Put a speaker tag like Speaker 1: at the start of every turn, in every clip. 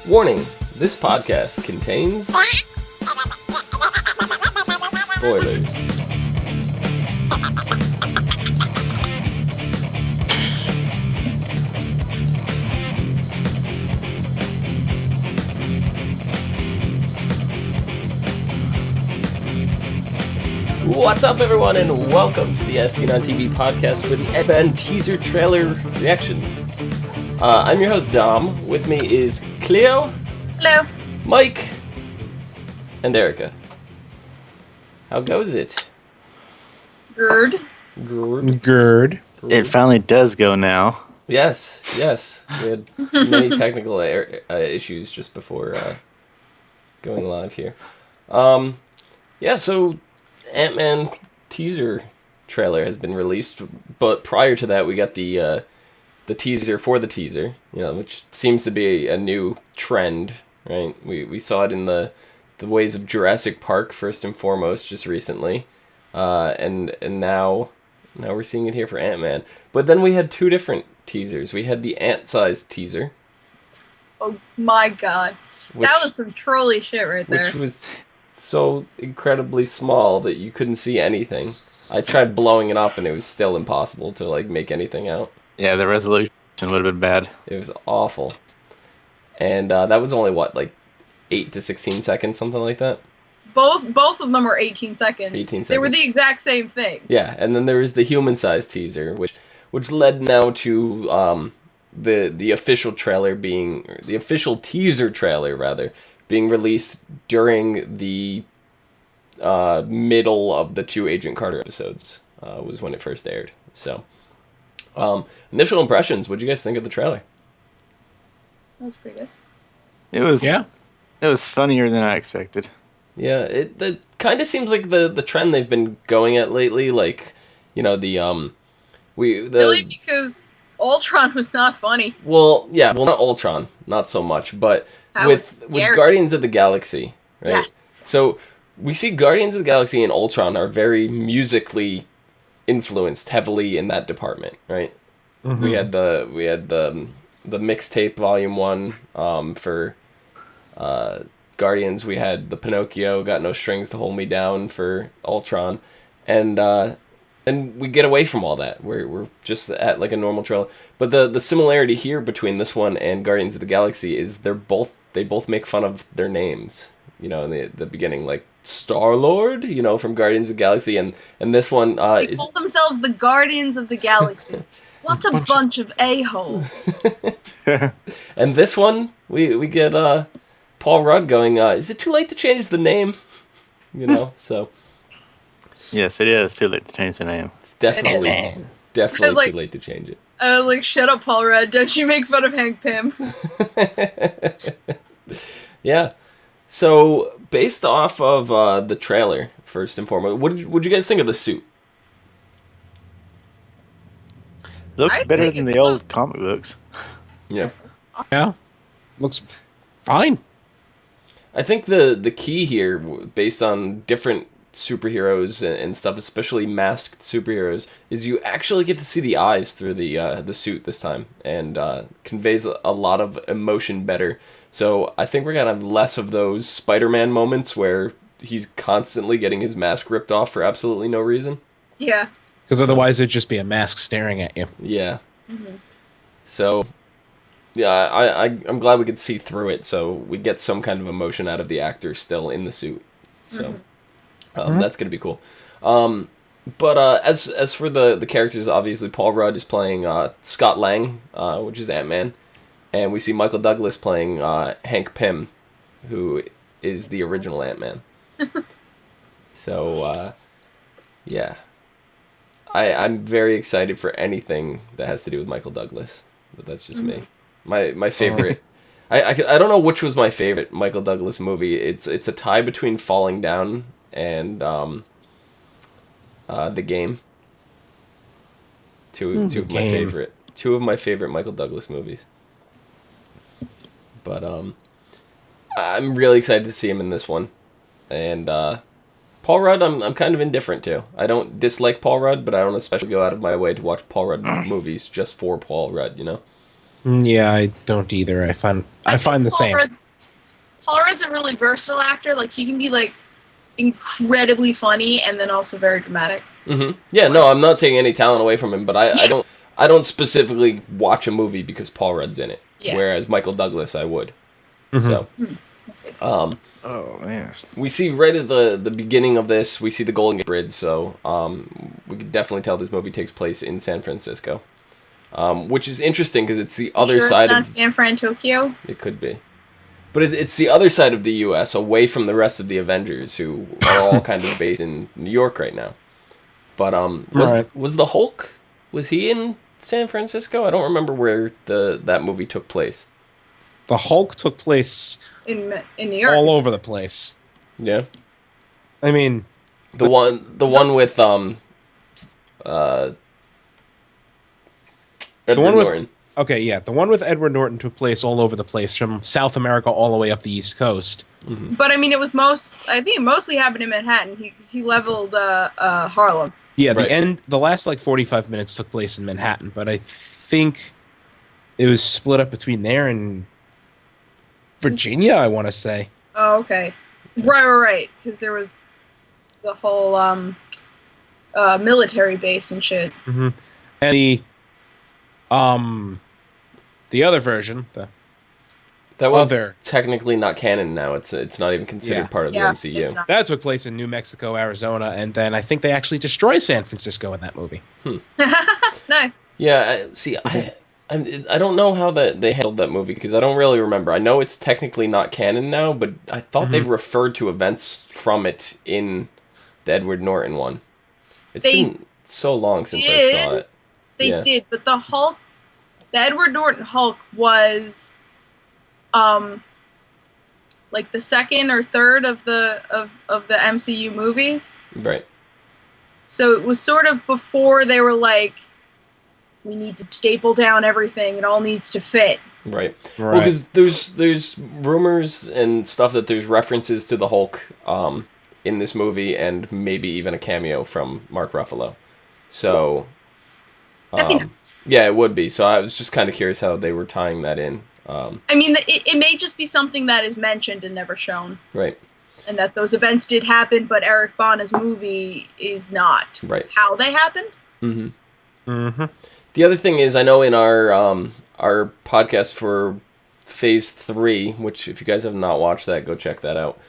Speaker 1: Warning, this podcast contains spoilers. What's up, everyone, and welcome to the SC on TV podcast for the Edgar teaser trailer reaction. I'm your host, Dom. With me is Cleo.
Speaker 2: Hello.
Speaker 1: Mike. And Erica. How goes it?
Speaker 2: Gerd.
Speaker 3: It finally does go now.
Speaker 1: Yes. We had many technical issues just before going live here. So Ant-Man teaser trailer has been released, but prior to that we got the teaser for the teaser, which seems to be a new trend, right? We saw it in the ways of Jurassic Park first and foremost just recently, and now we're seeing it here for Ant-Man. But then we had two different teasers. We had the ant-sized teaser.
Speaker 2: Oh my god, that was some trolly shit right there.
Speaker 1: Which was so incredibly small that you couldn't see anything. I tried blowing it up and it was still impossible to make anything out.
Speaker 3: Yeah, the resolution would have been bad.
Speaker 1: It was awful. And that was only 8 to 16 seconds, something like that?
Speaker 2: Both of them were 18 seconds. 18 seconds. They were the exact same thing.
Speaker 1: Yeah, and then there was the human-sized teaser, which led now to the official trailer the official teaser trailer rather being released during the middle of the two Agent Carter episodes was when it first aired. So, initial impressions. What did you guys think of the trailer?
Speaker 2: That was pretty good.
Speaker 3: It was funnier than I expected.
Speaker 1: Yeah, it kind of seems like the trend they've been going at lately.
Speaker 2: Really, because Ultron was not funny.
Speaker 1: Well, not Ultron, not so much, but with Guardians of the Galaxy, right?
Speaker 2: Yes.
Speaker 1: So we see Guardians of the Galaxy and Ultron are very musically influenced heavily in that department, right? Mm-hmm. We had the mixtape Volume 1 for Guardians. We had the Pinocchio Got No Strings to Hold Me Down for Ultron, and we get away from all that. We're just at a normal trailer. But the similarity here between this one and Guardians of the Galaxy is they both make fun of their names. In the beginning, like Star-Lord, from Guardians of the Galaxy, and this one
Speaker 2: they call themselves the Guardians of the Galaxy. What's a bunch of a-holes?
Speaker 1: And this one, we get Paul Rudd going, is it too late to change the name? So.
Speaker 3: Yes, it is too late to change the name.
Speaker 1: It's definitely too late to change it.
Speaker 2: Shut up, Paul Rudd. Don't you make fun of Hank Pym.
Speaker 1: Yeah. So, based off of the trailer, first and foremost, what did you guys think of the suit?
Speaker 3: Looks better than the old comic books.
Speaker 1: Yeah.
Speaker 4: Awesome. Yeah. Looks fine.
Speaker 1: I think the key here, based on different superheroes and stuff, especially masked superheroes, is you actually get to see the eyes through the suit this time, and conveys a lot of emotion better. So I think we're gonna have less of those Spider-Man moments where he's constantly getting his mask ripped off for absolutely no reason.
Speaker 2: Yeah.
Speaker 4: Because otherwise it'd just be a mask staring at you.
Speaker 1: Yeah.
Speaker 2: Mm-hmm. So,
Speaker 1: yeah, I'm glad we could see through it, so we get some kind of emotion out of the actor still in the suit. So. Mm-hmm. That's going to be cool. But as for the characters, obviously Paul Rudd is playing Scott Lang, which is Ant-Man. And we see Michael Douglas playing Hank Pym, who is the original Ant-Man. So, yeah. I'm very excited for anything that has to do with Michael Douglas. But that's just me. My favorite... I don't know which was my favorite Michael Douglas movie. It's a tie between Falling Down and The Game. Two of my favorite Michael Douglas movies. But I'm really excited to see him in this one. And Paul Rudd, I'm kind of indifferent to. I don't dislike Paul Rudd, but I don't especially go out of my way to watch Paul Rudd movies just for Paul Rudd,
Speaker 4: Yeah, I don't either. I find the same.
Speaker 2: Paul Rudd's a really versatile actor. Like, he can be, like, incredibly funny and then also very dramatic.
Speaker 1: Mm-hmm. Yeah, no, I'm not taking any talent away from him, but I don't specifically watch a movie because Paul Rudd's in it. Yeah. Whereas Michael Douglas, I would. Mm-hmm. So,
Speaker 3: oh man,
Speaker 1: we see right at the beginning of this, we see the Golden Gate Bridge. So, we can definitely tell this movie takes place in San Francisco, which is interesting because it's the other side of
Speaker 2: San Fran, Tokyo.
Speaker 1: It could be. But it's the other side of the U.S., away from the rest of the Avengers, who are all kind of based in New York right now. But was the Hulk? Was he in San Francisco? I don't remember where that movie took place.
Speaker 4: The Hulk took place
Speaker 2: in New York,
Speaker 4: all over the place.
Speaker 1: Yeah,
Speaker 4: I mean
Speaker 1: the one with Edward Norton.
Speaker 4: Okay, yeah, the one with Edward Norton took place all over the place, from South America all the way up the East Coast.
Speaker 2: Mm-hmm. But I mean, I think it mostly happened in Manhattan because he leveled Harlem.
Speaker 4: Yeah, the last like 45 minutes took place in Manhattan, but I think it was split up between there and Virginia, I want to say.
Speaker 2: Oh, okay. Right, because there was the whole military base and shit.
Speaker 4: Mm-hmm. And the other version,
Speaker 1: that one's technically not canon now. It's not even considered part of the MCU.
Speaker 4: That took place in New Mexico, Arizona, and then I think they actually destroy San Francisco in that movie.
Speaker 2: Nice.
Speaker 1: Yeah, I don't know how they handled that movie because I don't really remember. I know it's technically not canon now, but I thought they referred to events from it in the Edward Norton one. It's been so long since I saw it.
Speaker 2: They did, but the Edward Norton Hulk was, like the second or third of the MCU movies.
Speaker 1: Right.
Speaker 2: So it was sort of before they were like, we need to staple down everything. It all needs to fit.
Speaker 1: Right. Well, because there's rumors and stuff that there's references to the Hulk in this movie, and maybe even a cameo from Mark Ruffalo. So.
Speaker 2: That'd be nice.
Speaker 1: Yeah, it would be. So I was just kind of curious how they were tying that in.
Speaker 2: I mean, it may just be something that is mentioned and never shown.
Speaker 1: Right.
Speaker 2: And that those events did happen, but Eric Bana's movie is not.
Speaker 1: Right.
Speaker 2: How they happened.
Speaker 1: Mm-hmm. Mm-hmm. The other thing is, I know in our podcast for Phase 3, which if you guys have not watched that, go check that out.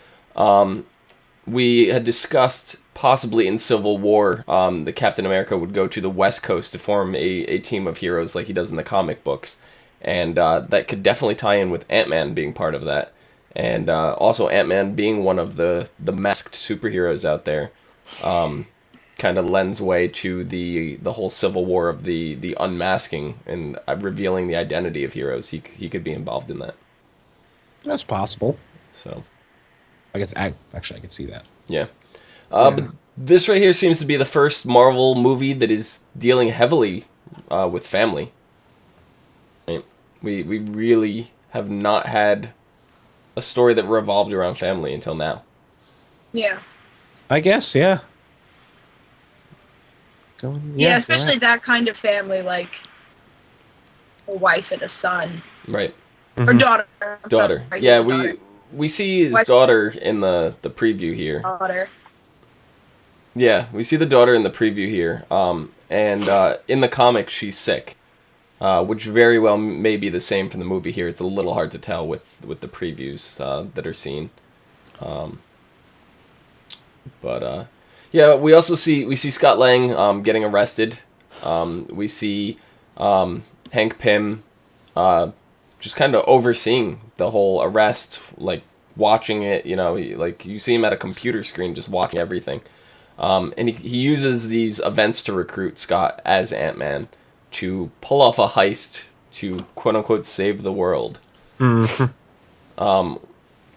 Speaker 1: We had discussed possibly in Civil War, the Captain America would go to the West Coast to form a team of heroes like he does in the comic books. And that could definitely tie in with Ant-Man being part of that. And also Ant-Man being one of the masked superheroes out there. Kind of lends way to the whole Civil War of the unmasking and revealing the identity of heroes. He could be involved in that.
Speaker 4: That's possible.
Speaker 1: So,
Speaker 4: I guess actually I could see that.
Speaker 1: Yeah. But this right here seems to be the first Marvel movie that is dealing heavily with family. Right? We really have not had a story that revolved around family until now.
Speaker 2: Yeah.
Speaker 4: I guess, yeah.
Speaker 2: Yeah, especially that kind of family, like a wife and a son.
Speaker 1: Right.
Speaker 2: Or daughter.
Speaker 1: Daughter.
Speaker 2: Sorry,
Speaker 1: yeah,
Speaker 2: daughter.
Speaker 1: We see his daughter in the preview here.
Speaker 2: Daughter.
Speaker 1: Yeah, we see the daughter in the preview here. And in the comic, she's sick. Which very well may be the same from the movie here. It's a little hard to tell with the previews that are seen. But yeah, we also see Scott Lang getting arrested. We see Hank Pym just kind of overseeing the whole arrest, like watching it. You know, like you see him at a computer screen just watching everything. And he uses these events to recruit Scott as Ant-Man to pull off a heist to quote-unquote save the world.
Speaker 4: Mm-hmm.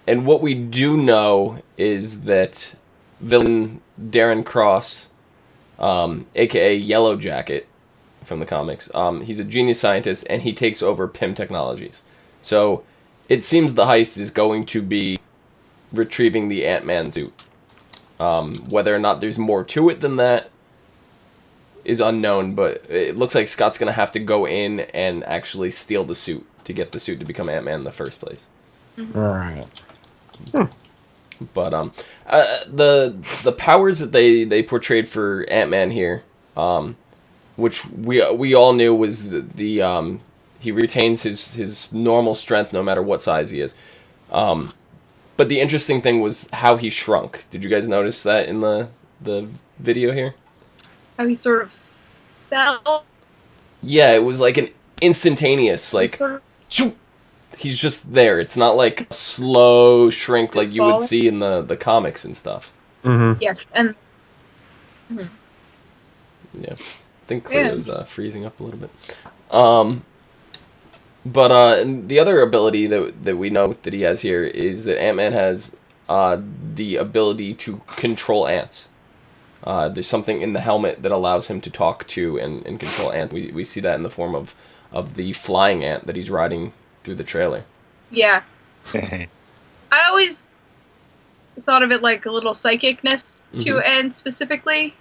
Speaker 1: And what we do know is that villain Darren Cross, a.k.a. Yellow Jacket from the comics, he's a genius scientist, and he takes over Pym Technologies. So it seems the heist is going to be retrieving the Ant-Man suit. Whether or not there's more to it than that, is unknown, but it looks like Scott's gonna have to go in and actually steal the suit to get the suit to become Ant-Man in the first place.
Speaker 4: All right.
Speaker 1: But the powers that they portrayed for Ant-Man here, which we all knew was the he retains his normal strength no matter what size he is. But the interesting thing was how he shrunk. Did you guys notice that in the video here?
Speaker 2: How he sort of fell.
Speaker 1: Yeah, it was like an instantaneous, like, he's just there. It's not like slow shrink like you would see in the comics and stuff.
Speaker 4: Mm-hmm.
Speaker 2: Yeah, and...
Speaker 1: Yeah. I think Cleo's freezing up a little bit. But the other ability that we know that he has here is that Ant-Man has the ability to control ants. There's something in the helmet that allows him to talk to and control ants. We see that in the form of the flying ant that he's riding through the trailer.
Speaker 2: Yeah. I always thought of it like a little psychicness to ants specifically.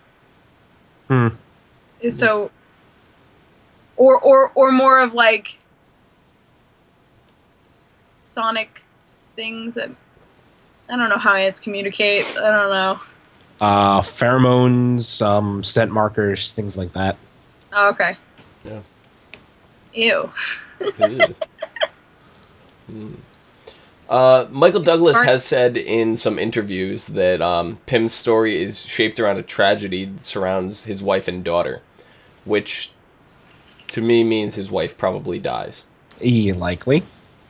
Speaker 2: So, or more of like sonic things that I don't know how ants communicate. I don't know.
Speaker 4: Pheromones, scent markers, things like that.
Speaker 2: Oh, okay.
Speaker 1: Yeah.
Speaker 2: Ew.
Speaker 1: Michael Douglas has said in some interviews that Pym's story is shaped around a tragedy that surrounds his wife and daughter, which to me means his wife probably dies.
Speaker 4: Likely.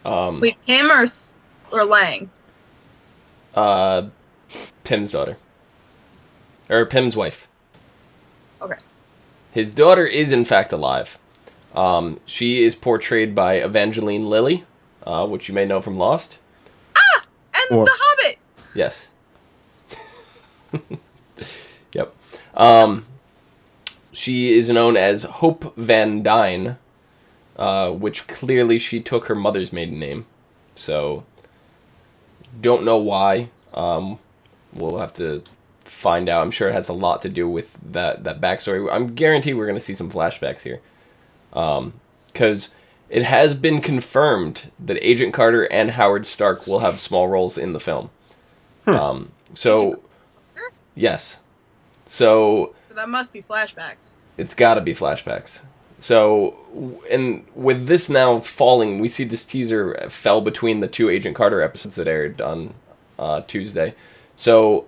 Speaker 2: Wait, Pym or Lang?
Speaker 1: Pym's daughter. Or Pym's wife.
Speaker 2: Okay.
Speaker 1: His daughter is in fact alive. She is portrayed by Evangeline Lilly, which you may know from Lost.
Speaker 2: Ah! And The Hobbit!
Speaker 1: Yes. Yep. She is known as Hope Van Dyne, which clearly she took her mother's maiden name. So, don't know why. We'll have to find out. I'm sure it has a lot to do with that backstory. I'm guaranteed we're going to see some flashbacks here. Because it has been confirmed that Agent Carter and Howard Stark will have small roles in the film. So, yes. So
Speaker 2: that must be flashbacks.
Speaker 1: It's got to be flashbacks. So, and with this now falling, we see this teaser fell between the 2 Agent Carter episodes that aired on Tuesday. So,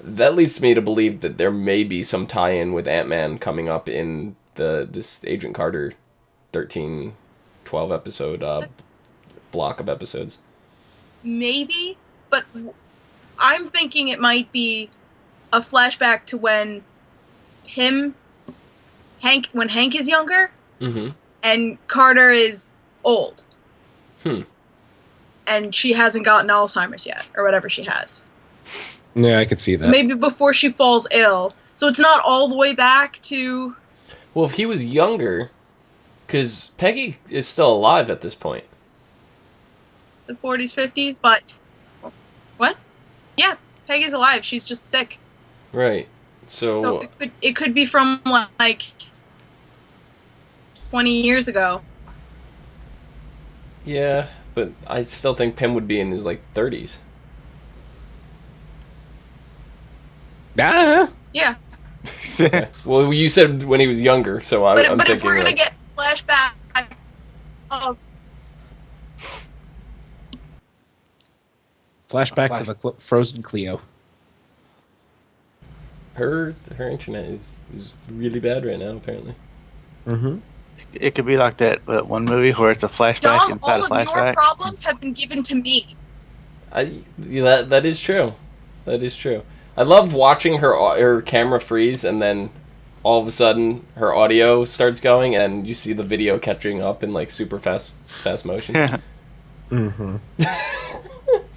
Speaker 1: that leads me to believe that there may be some tie-in with Ant-Man coming up in this Agent Carter 13, 12 episode block of episodes.
Speaker 2: Maybe, but I'm thinking it might be a flashback to when Hank is younger, and Carter is old. And she hasn't gotten Alzheimer's yet, or whatever she has.
Speaker 4: Yeah, I could see that.
Speaker 2: Maybe before she falls ill. So it's not all the way back to...
Speaker 1: Well, if he was younger, because Peggy is still alive at this point.
Speaker 2: The 40s, 50s, but... What? Yeah, Peggy's alive. She's just sick.
Speaker 1: Right. So
Speaker 2: it could be from, like, 20 years ago.
Speaker 1: Yeah, but I still think Pym would be in his, like, 30s.
Speaker 4: Ah.
Speaker 2: Yeah.
Speaker 1: Okay. Well, you said when he was younger, so I'm thinking... But
Speaker 2: if we're going to get flashback of...
Speaker 4: Flashbacks of a frozen Cleo.
Speaker 1: Her internet is really bad right now, apparently.
Speaker 3: It could be like that one movie where it's a flashback inside a flashback.
Speaker 2: All of your problems have been given to me.
Speaker 1: That is true. That is true. I love watching her camera freeze, and then all of a sudden her audio starts going, and you see the video catching up in like super fast motion.
Speaker 3: Yeah.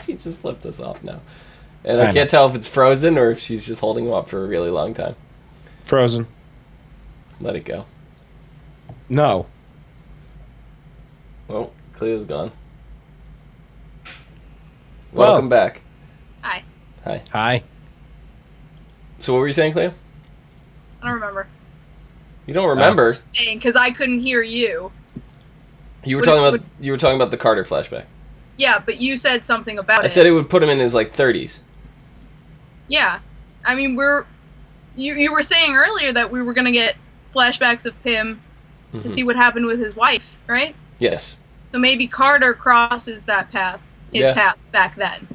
Speaker 1: She just flipped us off now, and I can't tell if it's frozen or if she's just holding him up for a really long time.
Speaker 4: Frozen.
Speaker 1: Let it go.
Speaker 4: No.
Speaker 1: Well, Cleo's gone. Welcome back.
Speaker 2: Hi.
Speaker 4: Hi.
Speaker 1: So what were you saying, Cleo?
Speaker 2: I don't remember.
Speaker 1: You don't remember?
Speaker 2: I'm saying because I couldn't hear you.
Speaker 1: You were talking about the Carter flashback.
Speaker 2: Yeah, but you said something about it.
Speaker 1: I said it would put him in his like 30s.
Speaker 2: Yeah, I mean you were saying earlier that we were gonna get flashbacks of Pym to see what happened with his wife, right?
Speaker 1: Yes.
Speaker 2: So maybe Carter crosses that path, his path back then.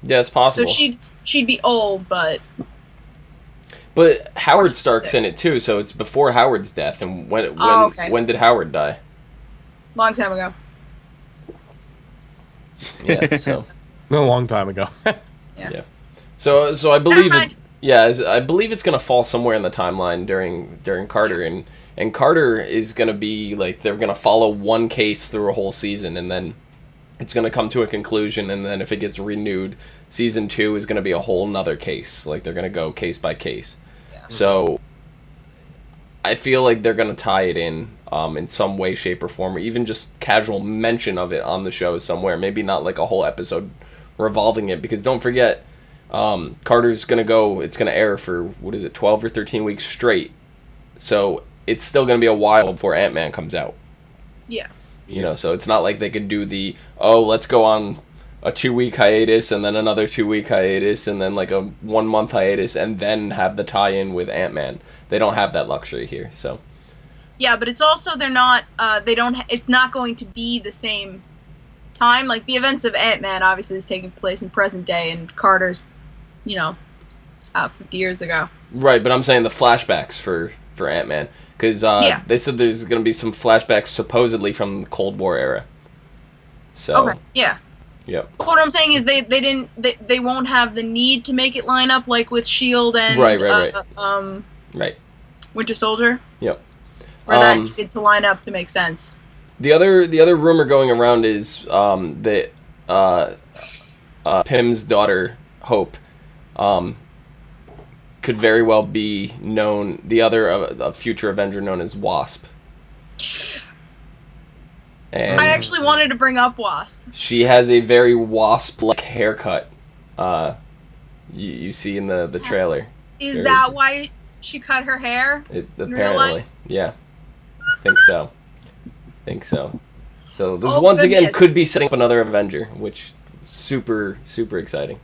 Speaker 1: Yeah, it's possible.
Speaker 2: So she'd be old, but
Speaker 1: Howard Stark's in it too, so it's before Howard's death. And when did Howard die?
Speaker 2: Long time ago.
Speaker 1: Yeah, so
Speaker 4: a long time ago.
Speaker 2: Yeah.
Speaker 1: So I believe it. Yeah, I believe it's gonna fall somewhere in the timeline during Carter, and Carter is gonna be like they're gonna follow one case through a whole season, and then it's gonna come to a conclusion, and then if it gets renewed, season 2 is gonna be a whole nother case. Like they're gonna go case by case. Yeah. So I feel like they're gonna tie it in some way, shape, or form, or even just casual mention of it on the show somewhere. Maybe not like a whole episode revolving it, because don't forget, Carter's it's gonna air for 12 or 13 weeks straight. So it's still gonna be a while before Ant-Man comes out.
Speaker 2: Yeah.
Speaker 1: You know, so it's not like they could do let's go on a 2-week hiatus and then another 2-week hiatus and then like a 1-month hiatus and then have the tie-in with Ant-Man. They don't have that luxury here, so.
Speaker 2: Yeah, but it's also it's not going to be the same time. Like the events of Ant-Man obviously is taking place in present day, and Carter's, 50 years ago.
Speaker 1: Right, but I'm saying the flashbacks for Ant-Man. Because they said there's going to be some flashbacks supposedly from the Cold War era. So.
Speaker 2: Okay. Yeah.
Speaker 1: Yep.
Speaker 2: But what I'm saying is they won't have the need to make it line up like with S.H.I.E.L.D. and
Speaker 1: right.
Speaker 2: Winter Soldier.
Speaker 1: Yep.
Speaker 2: Where that needed to line up to make sense.
Speaker 1: The other rumor going around is that Pym's daughter Hope could very well be known, a future Avenger known as Wasp. And
Speaker 2: I actually wanted to bring up Wasp.
Speaker 1: She has a very Wasp-like haircut. You see in the trailer.
Speaker 2: Is that why she cut her hair?
Speaker 1: Apparently, yeah. I think so. So this once again could be setting up another Avenger, which is super, super exciting.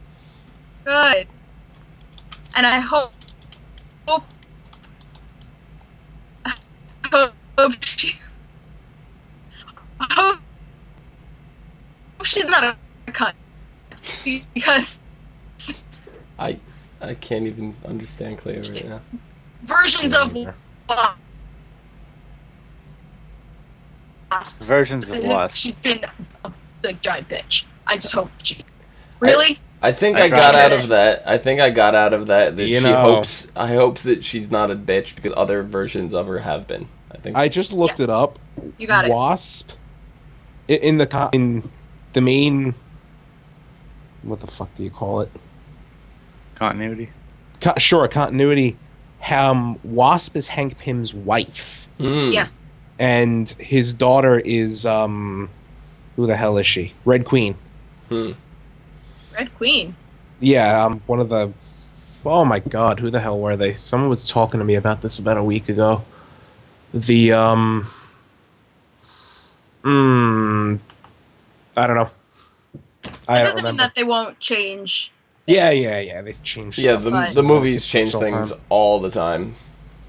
Speaker 2: Good. And I hope she's not a cunt, because
Speaker 1: I can't even understand Cleo right now.
Speaker 2: Versions of
Speaker 3: Wasp.
Speaker 2: She's been a giant bitch. I just hope she. Really?
Speaker 1: I think I got out of that. I hope that she's not a bitch because other versions of her have been. I
Speaker 4: just looked it up.
Speaker 2: You got
Speaker 4: Wasp in the main. What the fuck do you call it?
Speaker 3: Continuity.
Speaker 4: Continuity. Wasp is Hank Pym's wife.
Speaker 2: Yes.
Speaker 4: And his daughter is who the hell is she? Red Queen.
Speaker 2: Red Queen.
Speaker 4: Yeah, one of the. Oh my God, who the hell were they? Someone was talking to me about this about a week ago. The I don't know.
Speaker 2: It doesn't mean that they won't change.
Speaker 4: Yeah. They've changed.
Speaker 1: Yeah,
Speaker 4: stuff.
Speaker 1: the movies change things all the time.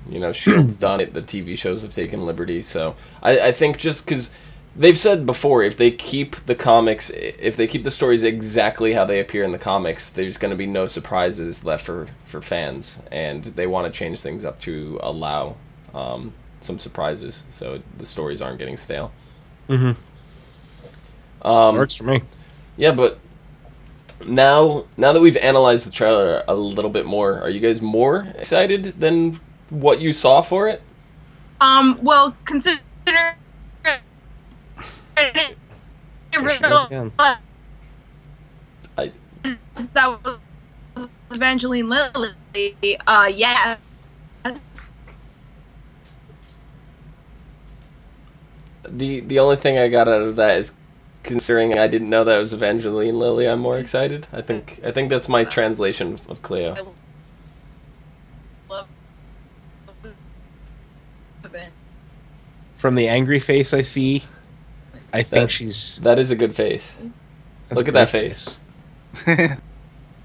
Speaker 1: S.H.I.E.L.D's done it. The TV shows have taken liberties. So I think just because they've said before, if they keep the stories exactly how they appear in the comics, there's going to be no surprises left for fans, and they want to change things up to allow some surprises, so the stories aren't getting stale.
Speaker 4: Mm-hmm. Works for me.
Speaker 1: Yeah, but now that we've analyzed the trailer a little bit more, are you guys more excited than what you saw for it?
Speaker 2: Well, consider that was Evangeline Lilly. Yeah.
Speaker 1: The only thing I got out of that is, considering I didn't know that was Evangeline Lilly, I'm more excited. I think that's my translation of Cleo.
Speaker 4: From the angry face I see, I think
Speaker 1: that is a good face. Look at that face.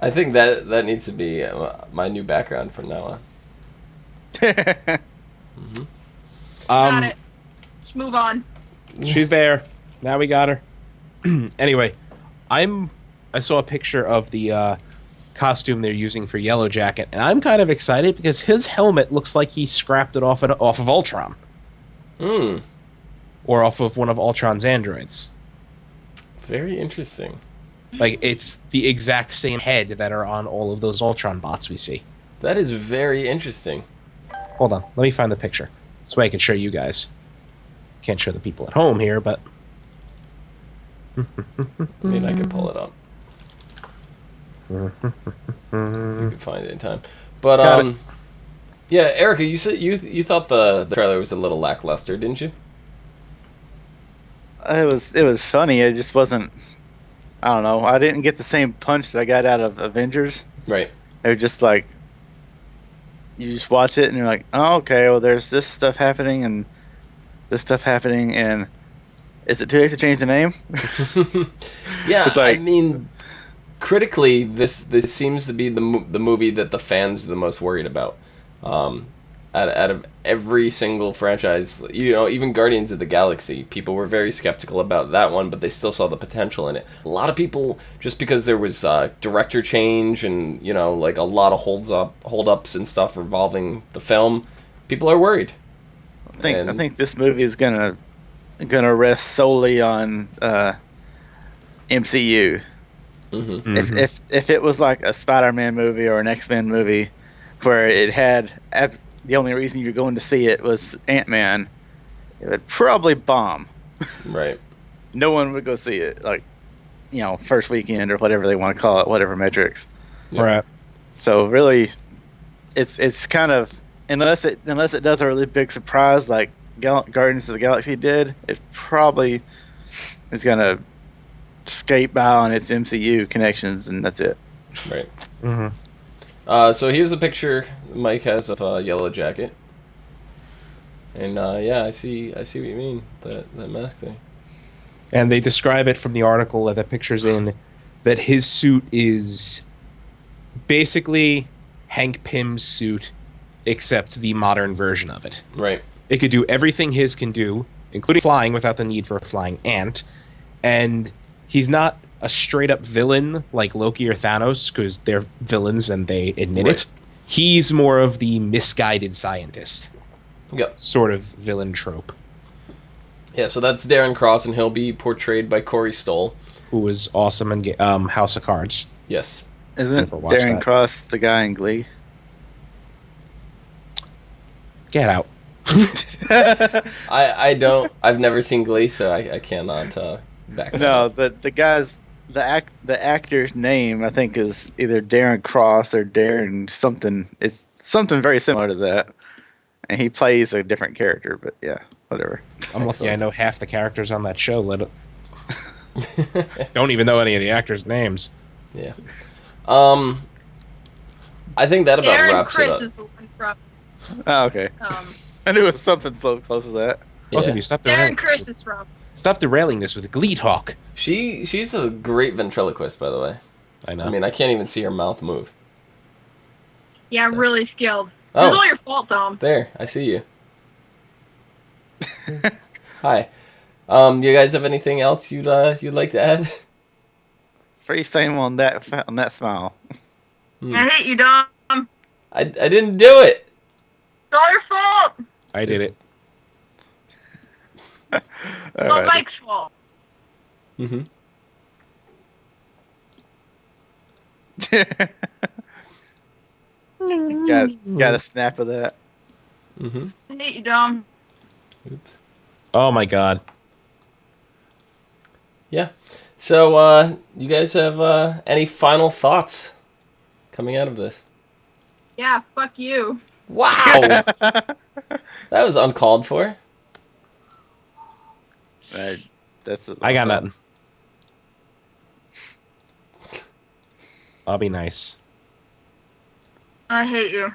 Speaker 1: I think that needs to be my new background from now on.
Speaker 2: Got it. Let's move on.
Speaker 4: She's there. Now we got her. Anyway, I saw a picture of the costume they're using for Yellow Jacket, and I'm kind of excited because his helmet looks like he scrapped it off of Ultron. Or off of one of Ultron's androids.
Speaker 1: Very interesting.
Speaker 4: Like, it's the exact same head that are on all of those Ultron bots we see.
Speaker 1: That is very interesting.
Speaker 4: Hold on, let me find the picture. This way I can show you guys. Can't show the people at home here, but...
Speaker 1: I mean, I can pull it up. You can find it in time. But, yeah, Erica, you said you thought the trailer was a little lackluster, didn't you?
Speaker 3: It was funny. It just wasn't. I don't know. I didn't get the same punch that I got out of Avengers.
Speaker 1: Right.
Speaker 3: It was just like you just watch it and you're like, oh, okay. Well, there's this stuff happening and this stuff happening, and is it too late to change the name?
Speaker 1: Yeah, I mean, critically, this seems to be the movie that the fans are the most worried about. Out of every single franchise, even Guardians of the Galaxy, people were very skeptical about that one, but they still saw the potential in it. A lot of people, just because there was director change and like a lot of hold-ups and stuff revolving the film, people are worried.
Speaker 3: I think this movie is gonna rest solely on MCU.
Speaker 1: Mm-hmm.
Speaker 3: If it was like a Spider-Man movie or an X-Men movie, where it had the only reason you're going to see it was Ant-Man, it would probably bomb.
Speaker 1: Right.
Speaker 3: No one would go see it, like, first weekend or whatever they want to call it, whatever metrics.
Speaker 1: Yep.
Speaker 4: Right.
Speaker 3: So really, it's kind of, unless it does a really big surprise like Guardians of the Galaxy did, it probably is gonna skate by on its MCU connections, and that's it.
Speaker 1: Right.
Speaker 4: Mm-hmm.
Speaker 1: So here's the picture Mike has of Yellow Jacket, and yeah, I see what you mean, that mask thing.
Speaker 4: And they describe it from the article that the picture's in, that his suit is basically Hank Pym's suit, except the modern version of it.
Speaker 1: Right.
Speaker 4: It could do everything his can do, including flying without the need for a flying ant, and he's not a straight-up villain like Loki or Thanos, because they're villains and they admit it. He's more of the misguided scientist.
Speaker 1: Yep.
Speaker 4: Sort of villain trope.
Speaker 1: Yeah, so that's Darren Cross, and he'll be portrayed by Corey Stoll,
Speaker 4: who was awesome in House of Cards.
Speaker 1: Yes.
Speaker 3: Isn't Darren Cross the guy in Glee?
Speaker 4: Get out.
Speaker 1: I've never seen Glee, so I cannot back that
Speaker 3: No,
Speaker 1: up.
Speaker 3: the actor's name, I think, is either Darren Cross or Darren something. It's something very similar to that. And he plays a different character, but yeah, whatever.
Speaker 4: I'm lucky I know half the characters on that show. Don't even know any of the actors' names.
Speaker 1: Yeah. I think that about wraps
Speaker 2: Chris
Speaker 1: it up.
Speaker 2: is the one from.
Speaker 3: Oh, okay. I knew it was something so close to that.
Speaker 4: Both of you, stop
Speaker 2: Darren
Speaker 4: derailing.
Speaker 2: Chris is from.
Speaker 4: Stop derailing this with Glee talk.
Speaker 1: She's a great ventriloquist, by the way.
Speaker 4: I know.
Speaker 1: I mean, I can't even see her mouth move.
Speaker 2: Yeah,
Speaker 1: So.
Speaker 2: really skilled.
Speaker 1: Oh.
Speaker 2: It's all your fault, Dom.
Speaker 1: There, I see you. Hi. You guys have anything else you'd like to add?
Speaker 3: Free fame on that smile.
Speaker 2: I hate you, Dom.
Speaker 1: I didn't do it.
Speaker 2: It's all your fault.
Speaker 4: I did it.
Speaker 2: It's all Mike's fault.
Speaker 1: Mm-hmm.
Speaker 3: Got a snap of that.
Speaker 1: Mm-hmm.
Speaker 2: I hate you, Dom.
Speaker 1: Oops.
Speaker 4: Oh my god.
Speaker 1: Yeah. So, you guys have any final thoughts coming out of this?
Speaker 2: Yeah, fuck you.
Speaker 1: Wow. That was uncalled for.
Speaker 4: I got nothing. I'll be nice.
Speaker 2: I hate you.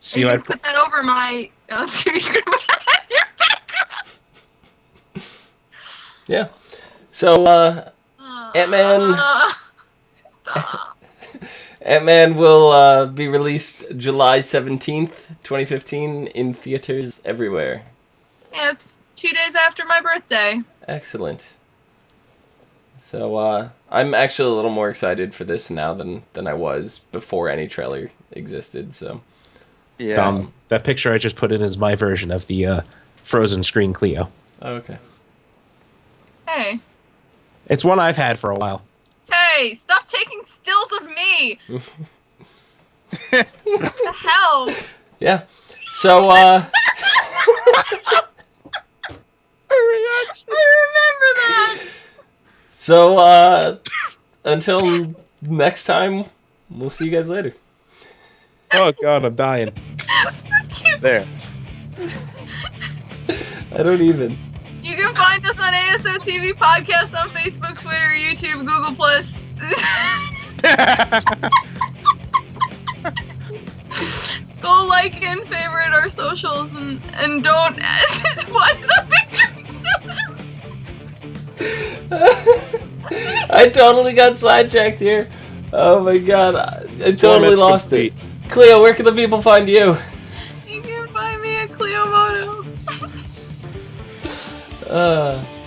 Speaker 4: See
Speaker 2: you
Speaker 4: what I
Speaker 2: can put that over my. Oh, you're gonna put that on your background.
Speaker 1: Yeah. So, Ant-Man...
Speaker 2: Stop.
Speaker 1: Ant-Man will be released July 17th, 2015 in theaters everywhere.
Speaker 2: Yeah, it's 2 days after my birthday.
Speaker 1: Excellent. So, I'm actually a little more excited for this now than I was before any trailer existed, so...
Speaker 3: Yeah.
Speaker 4: That picture I just put in is my version of the frozen screen Cleo.
Speaker 1: Oh, okay.
Speaker 2: Hey.
Speaker 4: It's one I've had for a while.
Speaker 2: Hey, stop taking stills of me! What the hell?
Speaker 1: Yeah. So,
Speaker 2: I remember that!
Speaker 1: So, until next time, we'll see you guys later.
Speaker 4: Oh god, I'm dying.
Speaker 3: There.
Speaker 1: I don't even.
Speaker 2: You can find us on ASO TV Podcast on Facebook, Twitter, YouTube, Google+. Go like and favorite our socials and don't... Why is that picture?
Speaker 1: I totally got sidetracked here. Oh my god, I totally lost it. Cleo, where can the people find you?
Speaker 2: You can find me at Cleo Moto.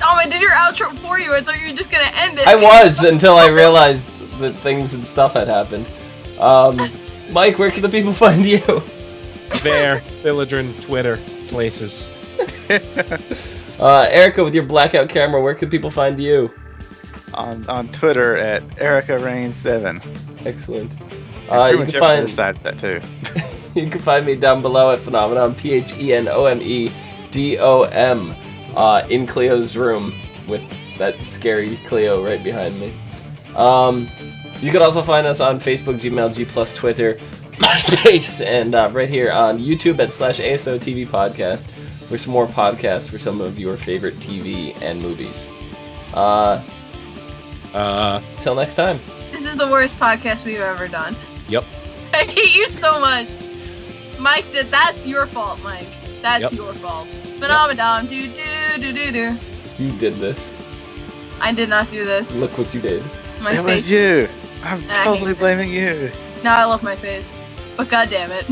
Speaker 2: I did your outro for you. I thought you were just gonna end it.
Speaker 1: I was until I realized that things and stuff had happened. Mike, where can the people find you?
Speaker 4: There, Villagern, Twitter, places.
Speaker 1: Erica, with your blackout camera, where can people find you?
Speaker 3: On Twitter at EricaRain7.
Speaker 1: Excellent.
Speaker 3: You
Speaker 1: You can find
Speaker 3: that too.
Speaker 1: you can find me down below at Phenomenon, PHENOMEDOM, in Cleo's room with that scary Cleo right behind me. You can also find us on Facebook, Gmail, G+, Twitter, MySpace, and right here on YouTube at /ASO TV Podcast for some more podcasts for some of your favorite TV and movies. Till next time.
Speaker 2: This is the worst podcast we've ever done.
Speaker 4: Yep.
Speaker 2: I hate you so much. Mike, that's your fault, Mike. That's your fault. Phenomenon, do.
Speaker 1: You did this.
Speaker 2: I did not do this.
Speaker 1: Look what you did.
Speaker 2: My
Speaker 3: It
Speaker 2: face.
Speaker 3: was you. I'm
Speaker 2: I
Speaker 3: totally
Speaker 2: hate-
Speaker 3: blaming you.
Speaker 2: No, I love my face. But god damn it.